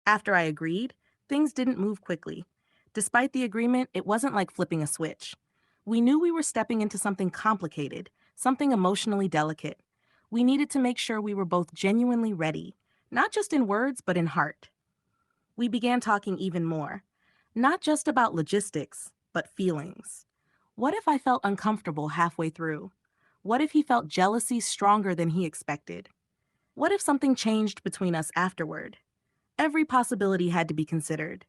After I agreed, things didn't move quickly. Despite the agreement, it wasn't like flipping a switch. We knew we were stepping into something complicated, something emotionally delicate. We needed to make sure we were both genuinely ready, not just in words, but in heart. We began talking even more, not just about logistics, but feelings. What if I felt uncomfortable halfway through? What if he felt jealousy stronger than he expected? What if something changed between us afterward? Every possibility had to be considered.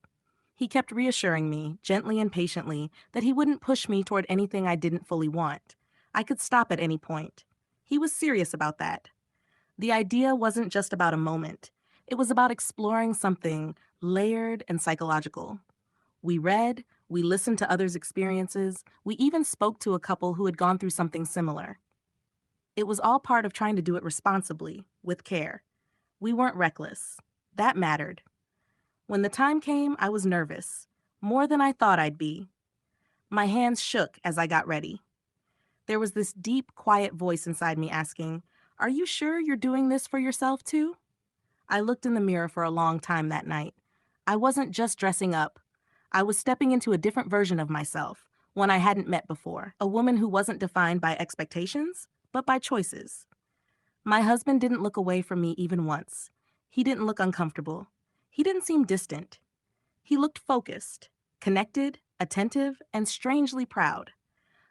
He kept reassuring me, gently and patiently, that he wouldn't push me toward anything I didn't fully want. I could stop at any point. He was serious about that. The idea wasn't just about a moment, it was about exploring something layered and psychological. We read, we listened to others' experiences, we even spoke to a couple who had gone through something similar. It was all part of trying to do it responsibly, with care. We weren't reckless. That mattered. When the time came, I was nervous, more than I thought I'd be. My hands shook as I got ready. There was this deep, quiet voice inside me asking, "Are you sure you're doing this for yourself too?" I looked in the mirror for a long time that night. I wasn't just dressing up. I was stepping into a different version of myself, one I hadn't met before, a woman who wasn't defined by expectations, but by choices. My husband didn't look away from me even once. He didn't look uncomfortable. He didn't seem distant. He looked focused, connected, attentive, and strangely proud.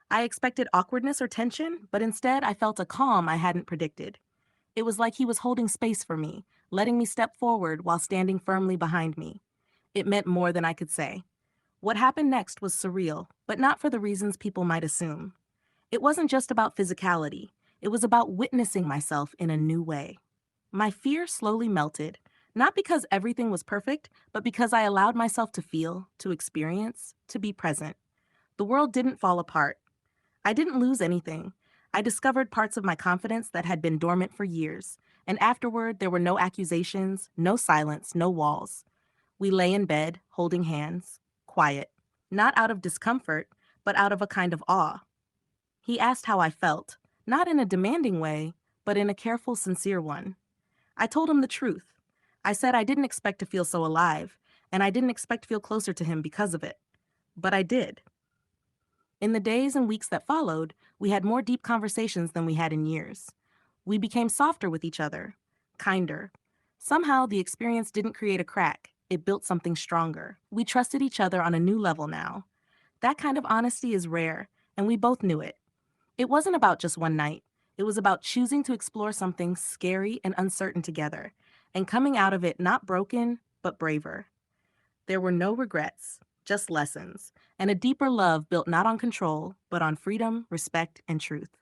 I expected awkwardness or tension, but instead I felt a calm I hadn't predicted. It was like he was holding space for me, letting me step forward while standing firmly behind me. It meant more than I could say. What happened next was surreal, but not for the reasons people might assume. It wasn't just about physicality, it was about witnessing myself in a new way. My fear slowly melted, not because everything was perfect, but because I allowed myself to feel, to experience, to be present. The world didn't fall apart. I didn't lose anything. I discovered parts of my confidence that had been dormant for years, and afterward there were no accusations, no silence, no walls. We lay in bed, holding hands, quiet, not out of discomfort, but out of a kind of awe. He asked how I felt, not in a demanding way, but in a careful, sincere one. I told him the truth. I said I didn't expect to feel so alive, and I didn't expect to feel closer to him because of it. But I did. In the days and weeks that followed, we had more deep conversations than we had in years. We became softer with each other, kinder. Somehow, the experience didn't create a crack, it built something stronger. We trusted each other on a new level now. That kind of honesty is rare, and we both knew it. It wasn't about just one night. It was about choosing to explore something scary and uncertain together, and coming out of it not broken, but braver. There were no regrets, just lessons, and a deeper love built not on control, but on freedom, respect, and truth.